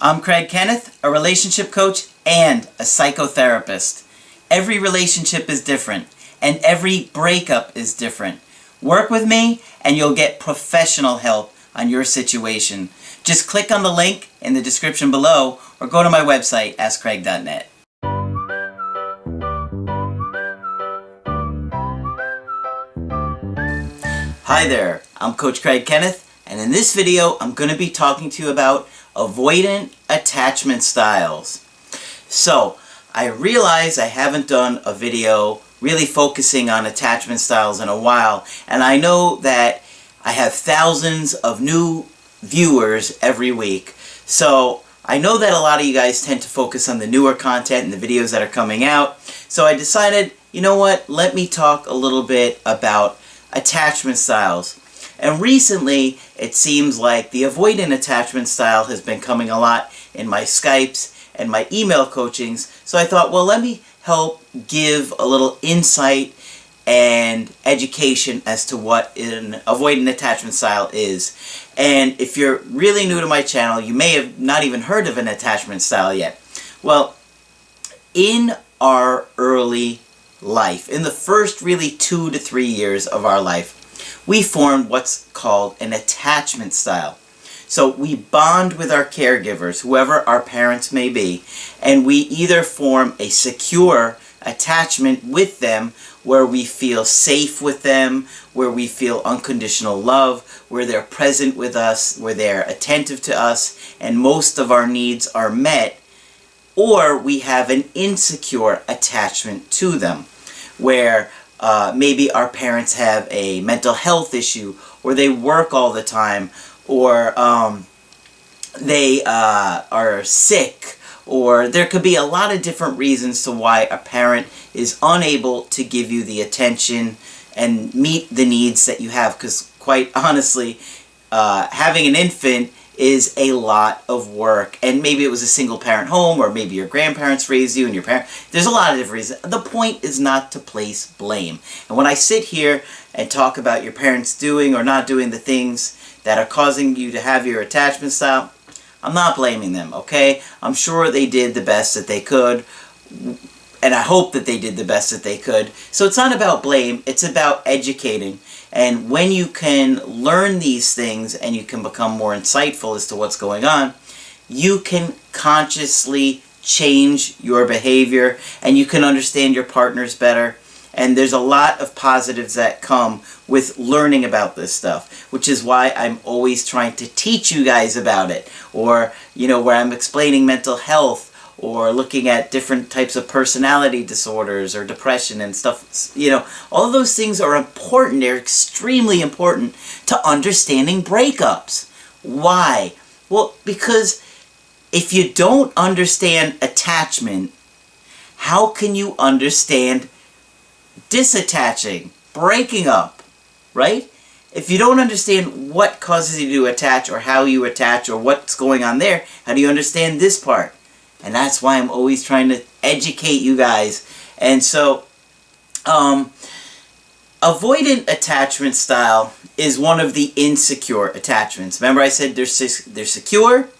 I'm Kenneth, a relationship coach and a psychotherapist. Every relationship is different, and every breakup is different. Work with me, and you'll get professional help on your situation. Just click on the link in the description below, or go to my website, askcraig.net. Hi there, I'm Coach Kenneth, and in this video I'm going to be talking to you about avoidant attachment styles. So, I realize I haven't done a video really focusing on attachment styles in a while, and I know that I have thousands of new viewers every week. So, I know that a lot of you guys tend to focus on the newer content and the videos that are coming out. So I decided, you know what, let me talk a little bit about attachment styles. And recently, it seems like the avoidant attachment style has been coming a lot in my Skypes and my email coachings. So I thought, well, let me help give a little insight and education as to what an avoidant attachment style is. And if you're really new to my channel, you may have not even heard of an attachment style yet. Well, in our early life, in the first really 2 to 3 years of our life, we formed what's called an attachment style. So we bond with our caregivers, whoever our parents may be, and we either form a secure attachment with them where we feel safe with them, where we feel unconditional love, where they're present with us, where they're attentive to us, and most of our needs are met, or we have an insecure attachment to them, where maybe our parents have a mental health issue, or they work all the time, or they are sick, or there could be a lot of different reasons to why a parent is unable to give you the attention and meet the needs that you have, because quite honestly, having an infant is a lot of work. And maybe it was a single parent home, or maybe your grandparents raised you and your parents. There's a lot of different reasons. The point is not to place blame. And when I sit here and talk about your parents doing or not doing the things that are causing you to have your attachment style, I'm not blaming them, okay? I'm sure they did the best that they could, and I hope that they did the best that they could. So it's not about blame, it's about educating. And when you can learn these things and you can become more insightful as to what's going on, you can consciously change your behavior and you can understand your partners better. And there's a lot of positives that come with learning about this stuff, which is why I'm always trying to teach you guys about it. Or, you know, where I'm explaining mental health, or looking at different types of personality disorders or depression and stuff. You know, all of those things are important. They're extremely important to understanding breakups. Why? Well, because if you don't understand attachment, how can you understand disattaching, breaking up, right? If you don't understand what causes you to attach, or how you attach, or what's going on there, how do you understand this part? And that's why I'm always trying to educate you guys. And so, avoidant attachment style is one of the insecure attachments. Remember I said there's secure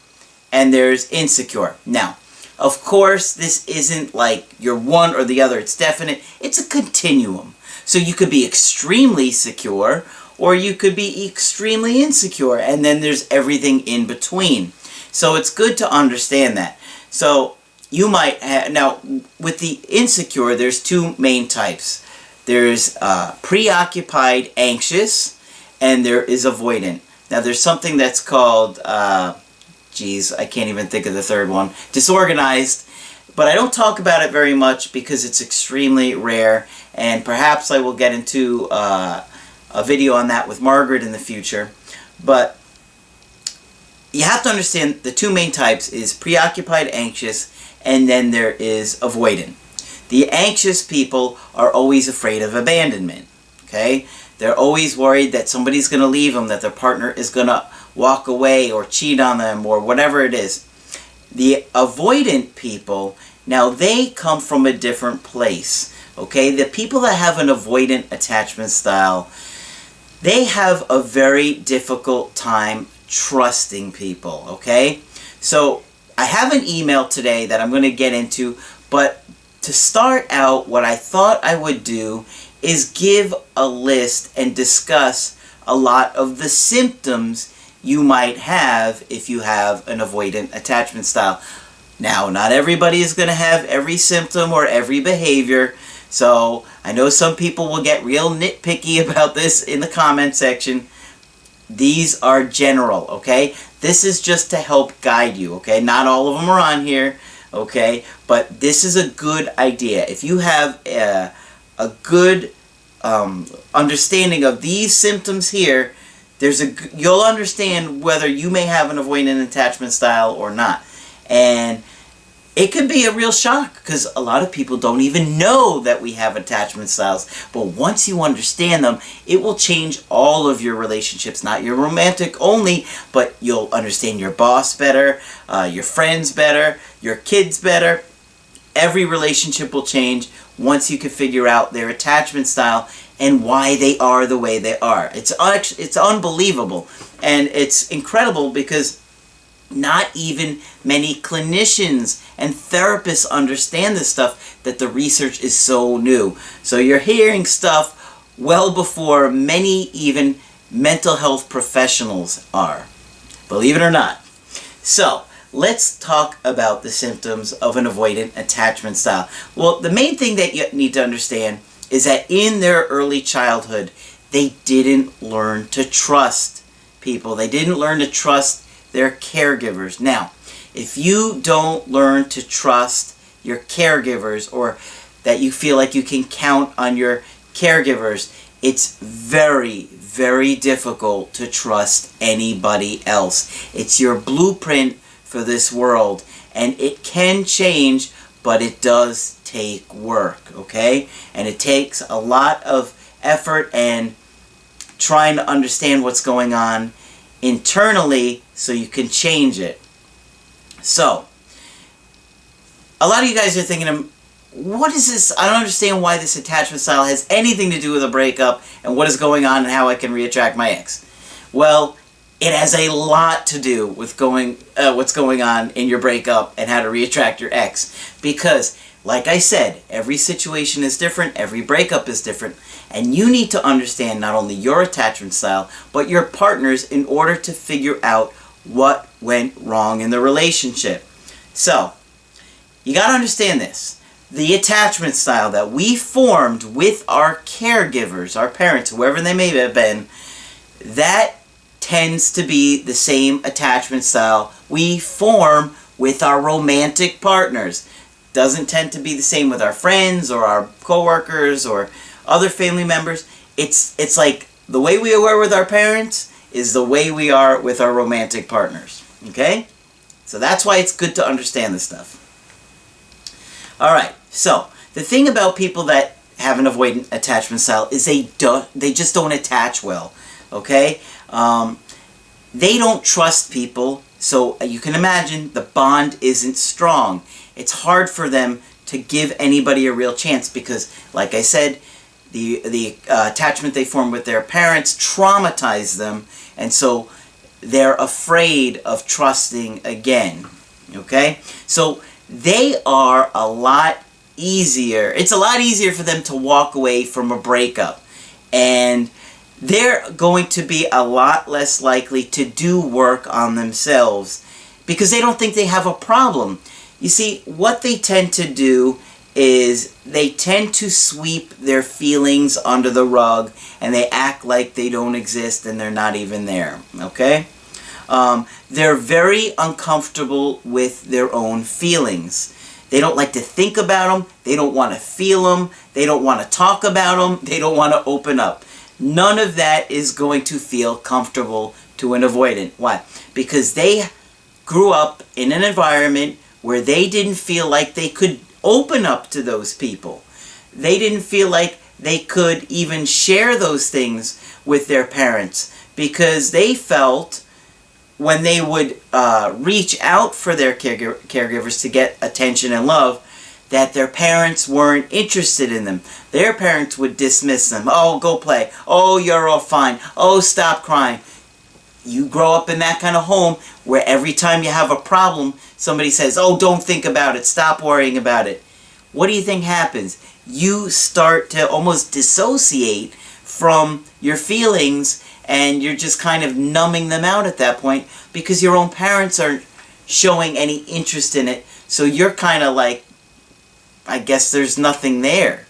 and there's insecure. Now, of course, this isn't like you're one or the other. It's definite. It's a continuum. So you could be extremely secure, or you could be extremely insecure, and then there's everything in between. So it's good to understand that. So you might have, now with the insecure, there's two main types. There's preoccupied anxious, and there is avoidant. Now there's something that's called, I can't even think of the third one, disorganized, but I don't talk about it very much because it's extremely rare, and perhaps I will get into a video on that with Margaret in the future. But you have to understand the two main types is preoccupied anxious, and then there is avoidant. The anxious people are always afraid of abandonment, okay? They're always worried that somebody's going to leave them, that their partner is going to walk away or cheat on them or whatever it is. The avoidant people, now they come from a different place, okay? The people that have an avoidant attachment style, they have a very difficult time trusting people, okay? So I have an email today that I'm going to get into, but to start out, what I thought I would do is give a list and discuss a lot of the symptoms you might have if you have an avoidant attachment style. Now, not everybody is going to have every symptom or every behavior, so I know some people will get real nitpicky about this in the comment section. These are general, okay? This is just to help guide you, okay? Not all of them are on here, okay? But this is a good idea. If you have a good understanding of these symptoms here, you'll understand whether you may have an avoidant attachment style or not. And it could be a real shock because a lot of people don't even know that we have attachment styles. But once you understand them, it will change all of your relationships, not your romantic only, but you'll understand your boss better, your friends better, your kids better. Every relationship will change once you can figure out their attachment style and why they are the way they are. It's unbelievable, and it's incredible because not even many clinicians and therapists understand this stuff, that the research is so new. So you're hearing stuff well before many even mental health professionals are, believe it or not. So let's talk about the symptoms of an avoidant attachment style. Well, the main thing that you need to understand is that in their early childhood, they didn't learn to trust people. They didn't learn to trust their caregivers. Now, if you don't learn to trust your caregivers, or that you feel like you can count on your caregivers, it's very, very difficult to trust anybody else. It's your blueprint for this world, and it can change, but it does take work, okay? And it takes a lot of effort and trying to understand what's going on internally so you can change it. So, a lot of you guys are thinking, what is this? I don't understand why this attachment style has anything to do with a breakup and what is going on and how I can reattract my ex. Well, it has a lot to do with what's going on in your breakup and how to reattract your ex. Because, like I said, every situation is different, every breakup is different, and you need to understand not only your attachment style, but your partner's in order to figure out what went wrong in the relationship. So, you got to understand this. The attachment style that we formed with our caregivers, our parents, whoever they may have been, that tends to be the same attachment style we form with our romantic partners. Doesn't tend to be the same with our friends or our coworkers or other family members. It's like the way we were with our parents is the way we are with our romantic partners. Okay? So that's why it's good to understand this stuff. Alright, so the thing about people that have an avoidant attachment style is they just don't attach well. Okay? They don't trust people, so you can imagine the bond isn't strong. It's hard for them to give anybody a real chance because, like I said, the attachment they form with their parents traumatized them, and so they're afraid of trusting again. Okay? So they are a lot easier. It's a lot easier for them to walk away from a breakup. And they're going to be a lot less likely to do work on themselves because they don't think they have a problem. You see, what they tend to do is they tend to sweep their feelings under the rug and they act like they don't exist and they're not even there. Okay? They're very uncomfortable with their own feelings. They don't like to think about them. They don't want to feel them. They don't want to talk about them. They don't want to open up. None of that is going to feel comfortable to an avoidant. Why? Because they grew up in an environment where they didn't feel like they could open up to those people. They didn't feel like they could even share those things with their parents because they felt when they would reach out for their caregivers to get attention and love, that their parents weren't interested in them. Their parents would dismiss them. Oh, go play. Oh, you're all fine. Oh, stop crying. you grow up in that kind of home where every time you have a problem, somebody says, oh, don't think about it, stop worrying about it. What do you think happens? You start to almost dissociate from your feelings, and you're just kind of numbing them out at that point because your own parents aren't showing any interest in it. So you're kind of like, I guess there's nothing there,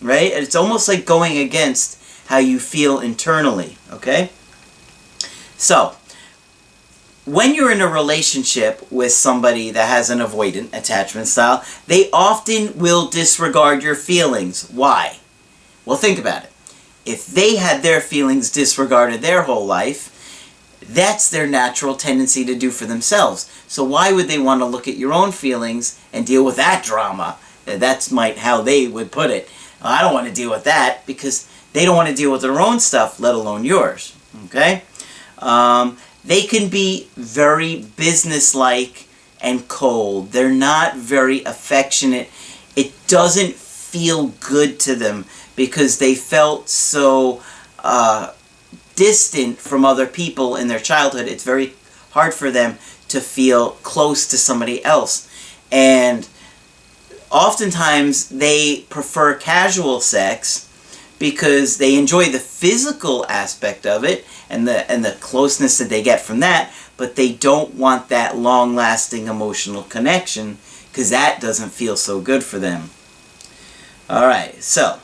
right? It's almost like going against how you feel internally, okay? So, when you're in a relationship with somebody that has an avoidant attachment style, they often will disregard your feelings. Why? Well, think about it. If they had their feelings disregarded their whole life, that's their natural tendency to do for themselves. So why would they want to look at your own feelings and deal with that drama? That's how they would put it. I don't want to deal with that because they don't want to deal with their own stuff, let alone yours. Okay? They can be very businesslike and cold. They're not very affectionate. It doesn't feel good to them because they felt so distant from other people in their childhood. It's very hard for them to feel close to somebody else. And oftentimes they prefer casual sex because they enjoy the physical aspect of it and the closeness that they get from that, but they don't want that long-lasting emotional connection because that doesn't feel so good for them. Alright, so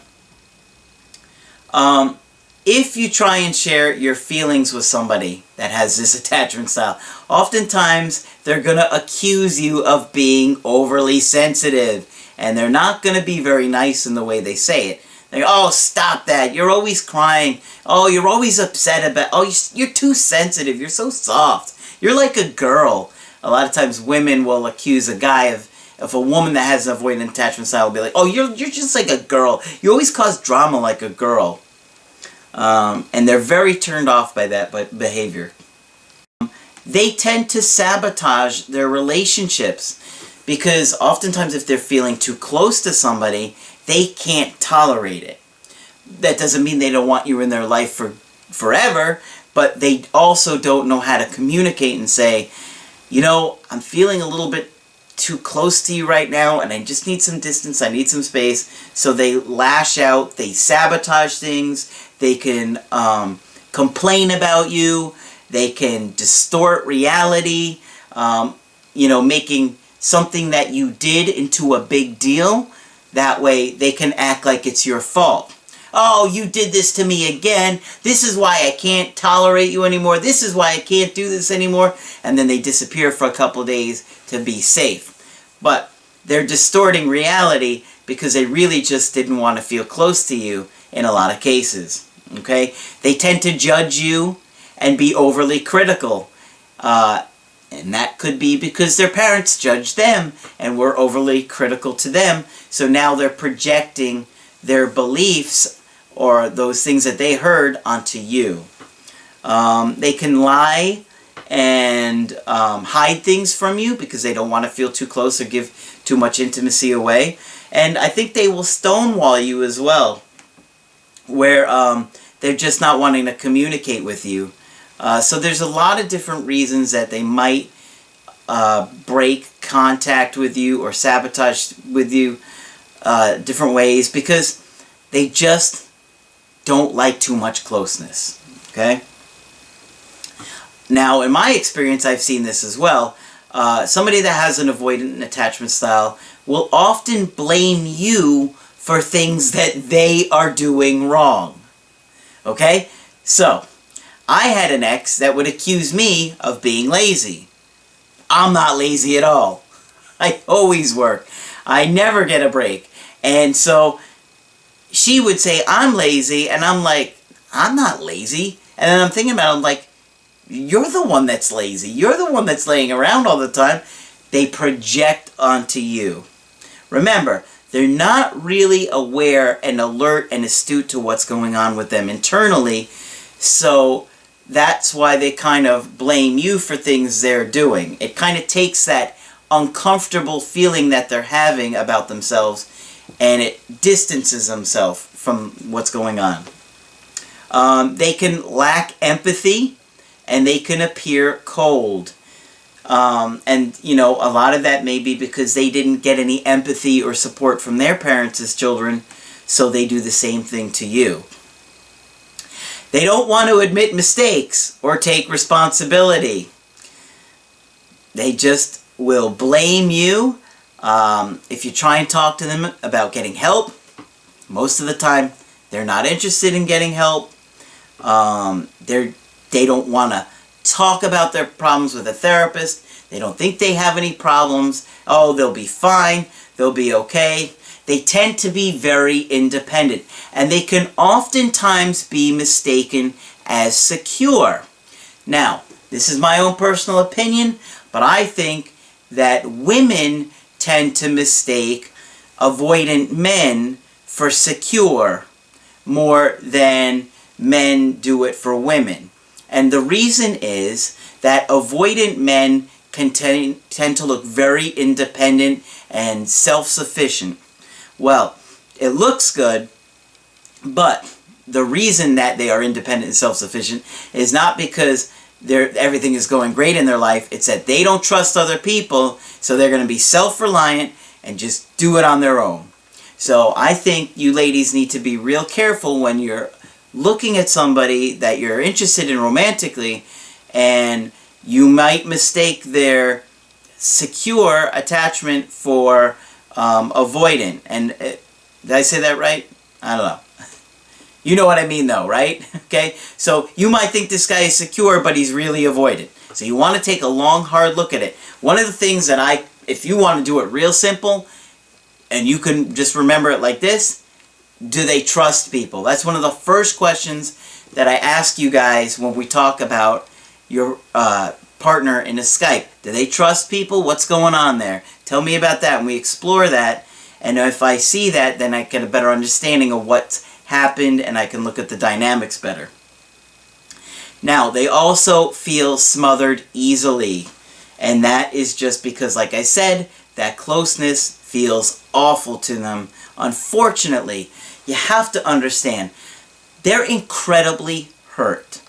if you try and share your feelings with somebody that has this attachment style, oftentimes they're going to accuse you of being overly sensitive, and they're not going to be very nice in the way they say it. They're, oh, stop that. You're always crying. Oh, you're always upset about, oh, you're too sensitive. You're so soft. You're like a girl. A lot of times women will accuse a guy of, if a woman that has an avoidant attachment style will be like, oh, you're just like a girl. You always cause drama like a girl. And they're very turned off by that behavior. They tend to sabotage their relationships because oftentimes if they're feeling too close to somebody, they can't tolerate it. That doesn't mean they don't want you in their life for forever, but they also don't know how to communicate and say, you know, I'm feeling a little bit too close to you right now and I just need some distance, I need some space. So they lash out, they sabotage things, they can complain about you, they can distort reality, you know, making something that you did into a big deal. That way they can act like it's your fault. Oh, you did this to me again. This is why I can't tolerate you anymore. This is why I can't do this anymore. And then they disappear for a couple of days to be safe. But they're distorting reality because they really just didn't want to feel close to you in a lot of cases. Okay? They tend to judge you and be overly critical. And that could be because their parents judged them and were overly critical to them. So now they're projecting their beliefs or those things that they heard onto you. They can lie and hide things from you because they don't want to feel too close or give too much intimacy away. And I think they will stonewall you as well, where they're just not wanting to communicate with you. So there's a lot of different reasons that they might break contact with you or sabotage with you different ways because they just don't like too much closeness. Okay? Now, in my experience, I've seen this as well. Somebody that has an avoidant attachment style will often blame you for things that they are doing wrong. Okay? So, I had an ex that would accuse me of being lazy. I'm not lazy at all. I always work. I never get a break. And so she would say, I'm lazy, and I'm like, I'm not lazy. And then I'm thinking about it, I'm like, you're the one that's lazy. You're the one that's laying around all the time. They project onto you. Remember, they're not really aware and alert and astute to what's going on with them internally. So that's why they kind of blame you for things they're doing. It kind of takes that uncomfortable feeling that they're having about themselves and it distances themselves from what's going on. They can lack empathy and they can appear cold. And, you know, a lot of that may be because they didn't get any empathy or support from their parents as children, so they do the same thing to you. They don't want to admit mistakes or take responsibility. They just will blame you. If you try and talk to them about getting help, most of the time they're not interested in getting help. They don't want to talk about their problems with a therapist. They don't think they have any problems. Oh, they'll be fine. They'll be okay. They tend to be very independent, and they can oftentimes be mistaken as secure. Now, this is my own personal opinion, but I think that women tend to mistake avoidant men for secure more than men do it for women. And the reason is that avoidant men can tend to look very independent and self-sufficient. Well, it looks good, but the reason that they are independent and self-sufficient is not because everything is going great in their life. It's that they don't trust other people, so they're going to be self-reliant and just do it on their own. So I think you ladies need to be real careful when you're looking at somebody that you're interested in romantically, and you might mistake their secure attachment for avoidant. And did I say that right? I don't know. You know what I mean though, right? Okay? So you might think this guy is secure, but he's really avoidant. So you want to take a long, hard look at it. One of the things that if you want to do it real simple, and you can just remember it like this, do they trust people? That's one of the first questions that I ask you guys when we talk about your partner in a Skype. Do they trust people? What's going on there? Tell me about that, and we explore that. And if I see that, then I get a better understanding of what's happened, and I can look at the dynamics better. Now, they also feel smothered easily. And that is just because, like I said, that closeness feels awful to them. Unfortunately, you have to understand, they're incredibly hurt.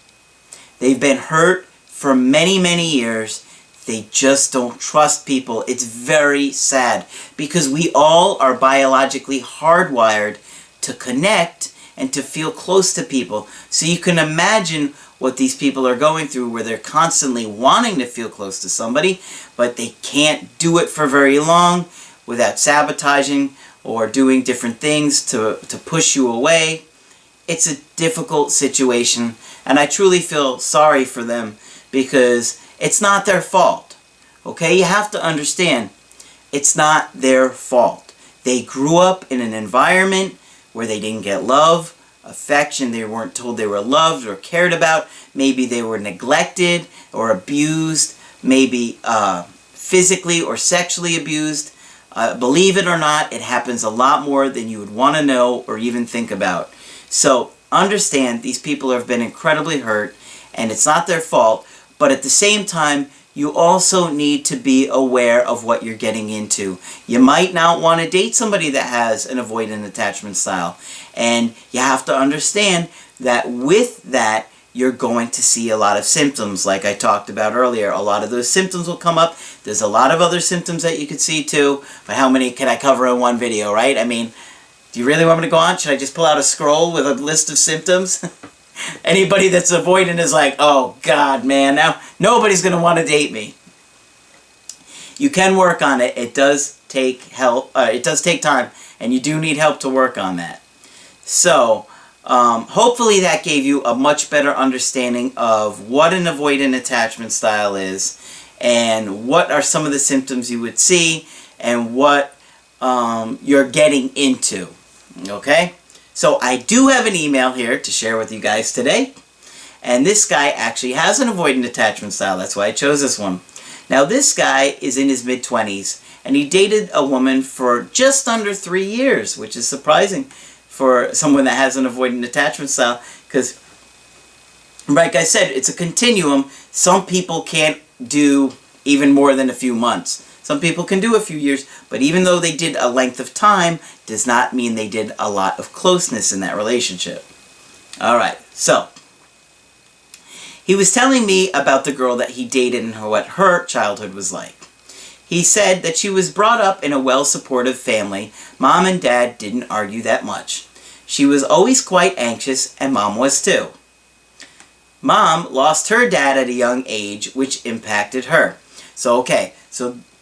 They've been hurt for many, many years. They just don't trust people. It's very sad because we all are biologically hardwired to connect and to feel close to people. So you can imagine what these people are going through, where they're constantly wanting to feel close to somebody, but they can't do it for very long without sabotaging or doing different things to push you away. It's a difficult situation, and I truly feel sorry for them because it's not their fault. Okay? You have to understand, it's not their fault. They grew up in an environment where they didn't get love, affection, they weren't told they were loved or cared about. Maybe they were neglected or abused, maybe physically or sexually abused. Believe it or not, it happens a lot more than you would want to know or even think about. So understand, these people have been incredibly hurt, and it's not their fault, but at the same time, you also need to be aware of what you're getting into. You might not want to date somebody that has an avoidant attachment style. And you have to understand that with that, you're going to see a lot of symptoms, like I talked about earlier. A lot of those symptoms will come up. There's a lot of other symptoms that you could see too, but how many can I cover in one video, right? I mean, do you really want me to go on? Should I just pull out a scroll with a list of symptoms? Anybody that's avoidant is like, oh God, man, now nobody's going to want to date me. You can work on it. It does take help. It does take time, and you do need help to work on that. So, hopefully that gave you a much better understanding of what an avoidant attachment style is, and what are some of the symptoms you would see, and what you're getting into. Okay? So I do have an email here to share with you guys today. And this guy actually has an avoidant attachment style. That's why I chose this one. Now this guy is in his mid-20s, and he dated a woman for just under 3 years, which is surprising for someone that has an avoidant attachment style, because like I said, it's a continuum. Some people can't do even more than a few months. Some people can do a few years, but even though they did a length of time, does not mean they did a lot of closeness in that relationship. Alright, so He was telling me about the girl that he dated and what her childhood was like. He said that she was brought up in a well-supportive family. Mom and Dad didn't argue that much. She was always quite anxious, and Mom was too. Mom lost her dad at a young age, which impacted her. So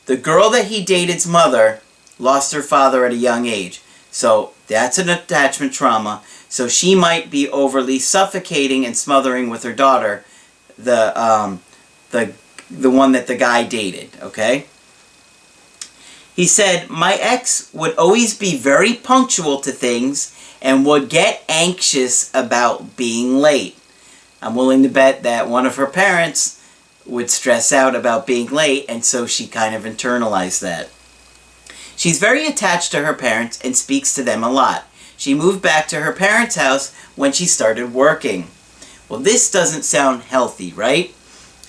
the girl that he dated's mother lost her father at a young age. So that's an attachment trauma. So she might be overly suffocating and smothering with her daughter, the one that the guy dated, okay? He said, my ex would always be very punctual to things and would get anxious about being late. I'm willing to bet that one of her parents would stress out about being late, and so she kind of internalized that. She's very attached to her parents and speaks to them a lot. She moved back to her parents' house when she started working. Well, this doesn't sound healthy, right?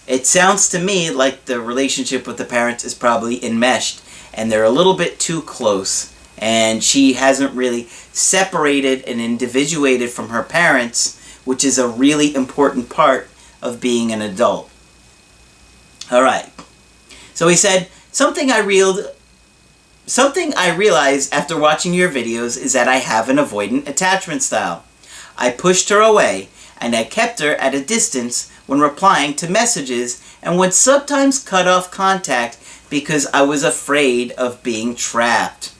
It sounds to me like the relationship with the parents is probably enmeshed, and they're a little bit too close, and she hasn't really separated and individuated from her parents, which is a really important part of being an adult. Alright, so he said, something I realized after watching your videos is that I have an avoidant attachment style. I pushed her away, and I kept her at a distance when replying to messages, and would sometimes cut off contact because I was afraid of being trapped.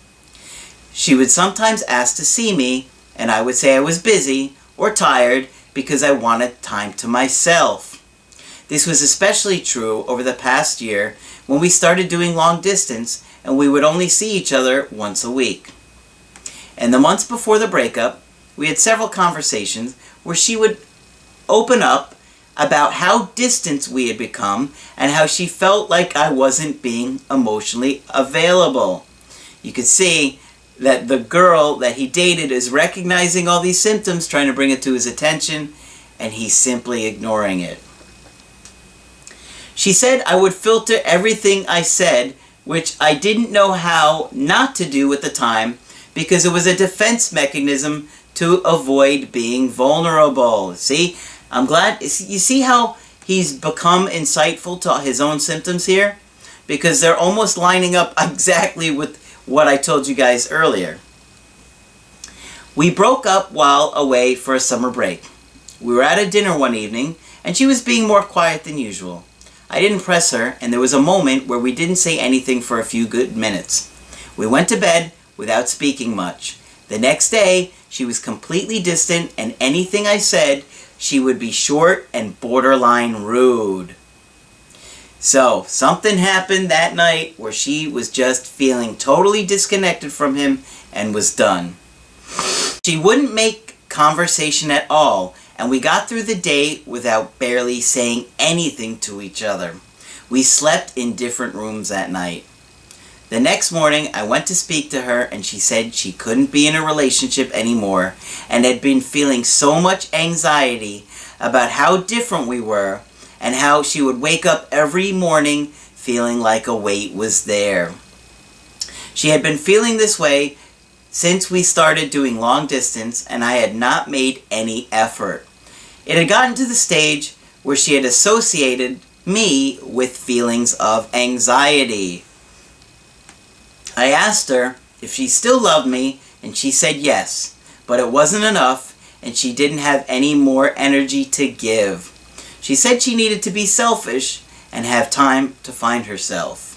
She would sometimes ask to see me, and I would say I was busy or tired because I wanted time to myself. This was especially true over the past year when we started doing long distance and we would only see each other once a week. In the months before the breakup, we had several conversations where she would open up about how distant we had become and how she felt like I wasn't being emotionally available. You could see that the girl that he dated is recognizing all these symptoms, trying to bring it to his attention, and he's simply ignoring it. She said I would filter everything I said, which I didn't know how not to do at the time because it was a defense mechanism to avoid being vulnerable. See, I'm glad, you see how he's become insightful to his own symptoms here? Because they're almost lining up exactly with what I told you guys earlier. We broke up while away for a summer break. We were at a dinner one evening, and she was being more quiet than usual. I didn't press her, and there was a moment where we didn't say anything for a few good minutes. We went to bed without speaking much. The next day, she was completely distant, and anything I said, she would be short and borderline rude. So, something happened that night where she was just feeling totally disconnected from him and was done. She wouldn't make conversation at all, and we got through the day without barely saying anything to each other. We slept in different rooms that night. The next morning, I went to speak to her, and she said she couldn't be in a relationship anymore and had been feeling so much anxiety about how different we were and how she would wake up every morning feeling like a weight was there. She had been feeling this way since we started doing long distance, and I had not made any effort. It had gotten to the stage where she had associated me with feelings of anxiety. I asked her if she still loved me, and she said yes, but it wasn't enough, and she didn't have any more energy to give. She said she needed to be selfish and have time to find herself.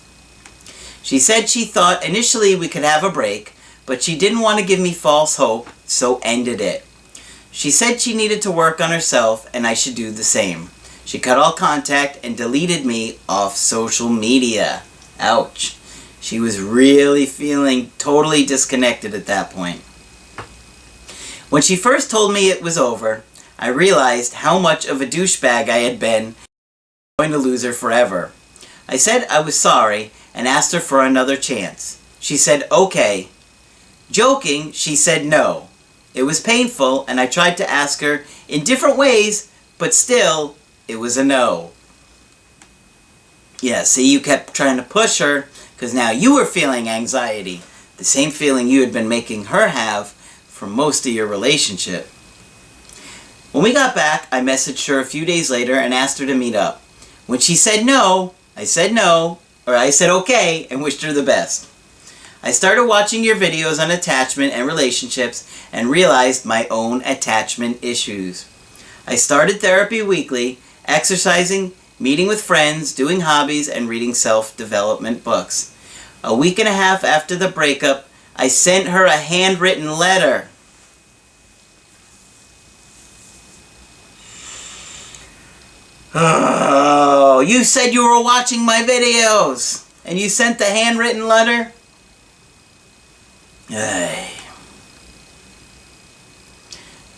She said she thought initially we could have a break, but she didn't want to give me false hope, so ended it. She said she needed to work on herself and I should do the same. She cut all contact and deleted me off social media. Ouch. She was really feeling totally disconnected at that point. When she first told me it was over, I realized how much of a douchebag I had been, going to lose her forever. I said I was sorry and asked her for another chance. She said okay. Joking, she said no. It was painful, and I tried to ask her in different ways, but still, it was a no. Yeah, see, you kept trying to push her, because now you were feeling anxiety, the same feeling you had been making her have for most of your relationship. When we got back, I messaged her a few days later and asked her to meet up. When she said no, I said okay and wished her the best. I started watching your videos on attachment and relationships and realized my own attachment issues. I started therapy weekly, exercising, meeting with friends, doing hobbies, and reading self-development books. A week and a half after the breakup, I sent her a handwritten letter. Oh, you said you were watching my videos, and you sent the handwritten letter? Ay.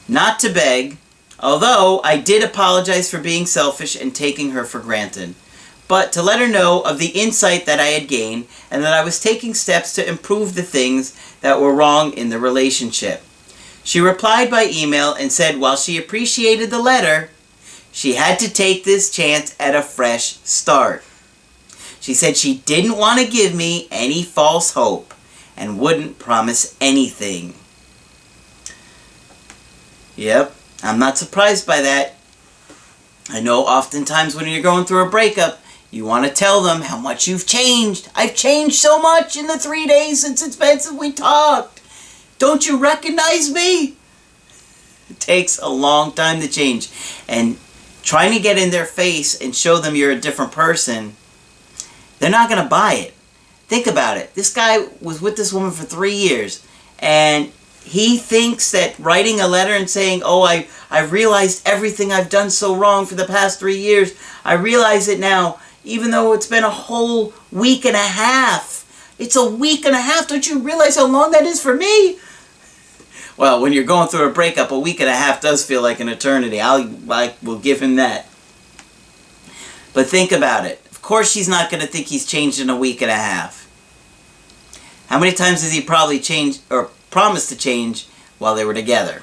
Not to beg, although I did apologize for being selfish and taking her for granted, but to let her know of the insight that I had gained and that I was taking steps to improve the things that were wrong in the relationship. She replied by email and said while she appreciated the letter, she had to take this chance at a fresh start. She said she didn't want to give me any false hope and wouldn't promise anything. Yep, I'm not surprised by that. I know oftentimes when you're going through a breakup, you want to tell them how much you've changed. I've changed so much in the 3 days since we talked. Don't you recognize me? It takes a long time to change. And trying to get in their face and show them you're a different person, they're not going to buy it. Think about it. This guy was with this woman for 3 years, and he thinks that writing a letter and saying, oh, I realized everything I've done so wrong for the past 3 years. I realize it now, even though it's been a whole week and a half. It's a week and a half. Don't you realize how long that is for me? Well, when you're going through a breakup, a week and a half does feel like an eternity. I will give him that. But think about it. Of course she's not going to think he's changed in a week and a half. How many times has he probably changed or promised to change while they were together?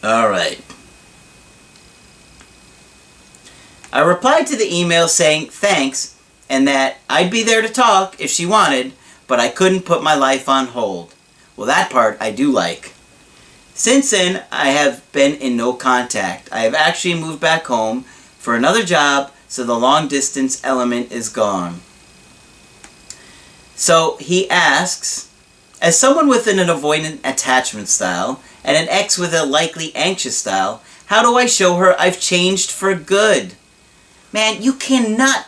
Alright. I replied to the email saying thanks and that I'd be there to talk if she wanted, but I couldn't put my life on hold. Well, that part I do like. Since then, I have been in no contact. I have actually moved back home for another job, so the long distance element is gone. So he asks, as someone with an avoidant attachment style and an ex with a likely anxious style, how do I show her I've changed for good? Man, you cannot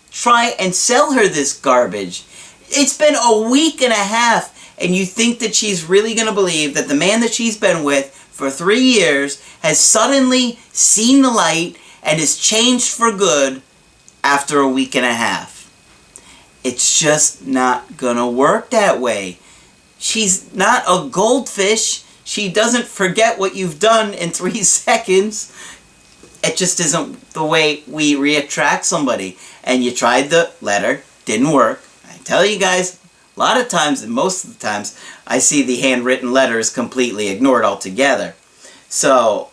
try and sell her this garbage. It's been a week and a half, and you think that she's really going to believe that the man that she's been with for 3 years has suddenly seen the light and is changed for good after a week and a half. It's just not going to work that way. She's not a goldfish. She doesn't forget what you've done in 3 seconds. It just isn't the way we reattract somebody. And you tried the letter, didn't work. I tell you guys, a lot of times, and most of the times, I see the handwritten letters completely ignored altogether. So,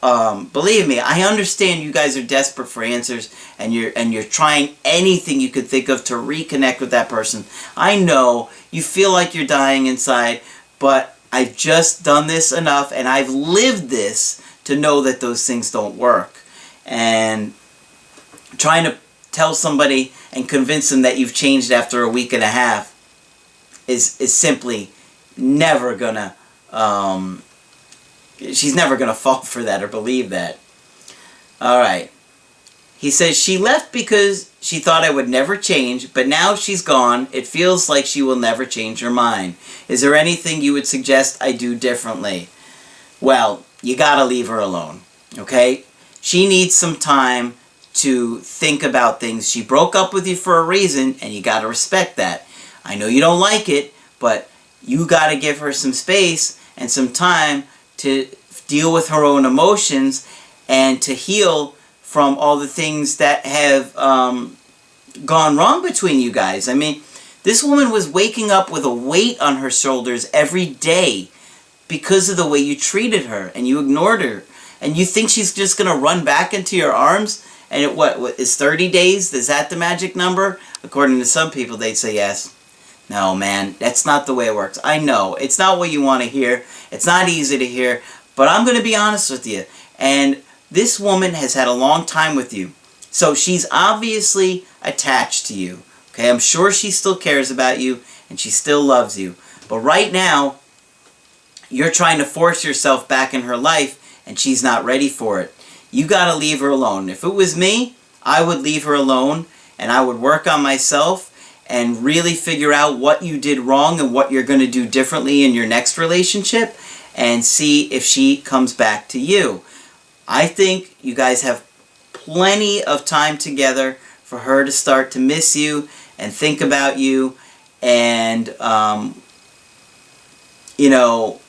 believe me, I understand you guys are desperate for answers, and you're trying anything you could think of to reconnect with that person. I know you feel like you're dying inside, but I've just done this enough, and I've lived this to know that those things don't work. And trying to tell somebody and convince them that you've changed after a week and a half is simply never gonna, she's never gonna fall for that or believe that. Alright. He says, she left because she thought I would never change, but now she's gone. It feels like she will never change her mind. Is there anything you would suggest I do differently? Well, you gotta leave her alone, okay? She needs some time to think about things. She broke up with you for a reason, and you gotta respect that. I know you don't like it, but you gotta give her some space and some time to deal with her own emotions and to heal from all the things that have gone wrong between you guys. I mean, this woman was waking up with a weight on her shoulders every day because of the way you treated her and you ignored her. And you think she's just going to run back into your arms? And it, what is 30 days? Is that the magic number? According to some people, they'd say yes. No, man, that's not the way it works. I know. It's not what you want to hear. It's not easy to hear. But I'm going to be honest with you. And this woman has had a long time with you. So she's obviously attached to you. Okay, I'm sure she still cares about you and she still loves you. But right now, you're trying to force yourself back in her life and she's not ready for it. You got to leave her alone. If it was me, I would leave her alone and I would work on myself and really figure out what you did wrong and what you're going to do differently in your next relationship and see if she comes back to you. I think you guys have plenty of time together for her to start to miss you and think about you and, you know,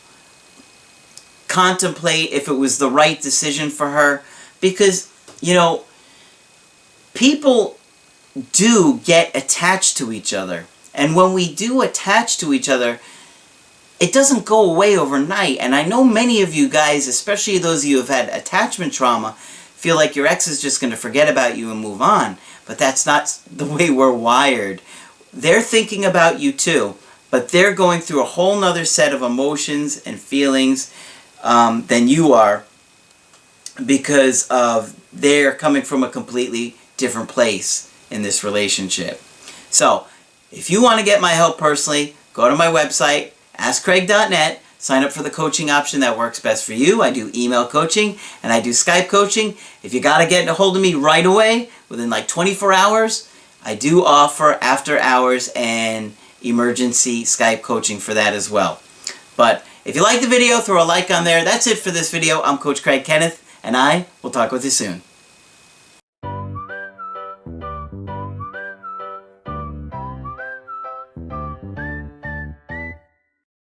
contemplate if it was the right decision for her. Because, you know, people do get attached to each other. And when we do attach to each other, it doesn't go away overnight. And I know many of you guys, especially those of you who have had attachment trauma, feel like your ex is just going to forget about you and move on. But that's not the way we're wired. They're thinking about you too, but they're going through a whole nother set of emotions and feelings than you are, because of they're coming from a completely different place in this relationship. So, if you want to get my help personally, go to my website, askcraig.net, sign up for the coaching option that works best for you. I do email coaching and I do Skype coaching. If you got to get a hold of me right away, within like 24 hours, I do offer after hours and emergency Skype coaching for that as well. But if you like the video, throw a like on there. That's it for this video. I'm Coach Craig Kenneth, and I will talk with you soon.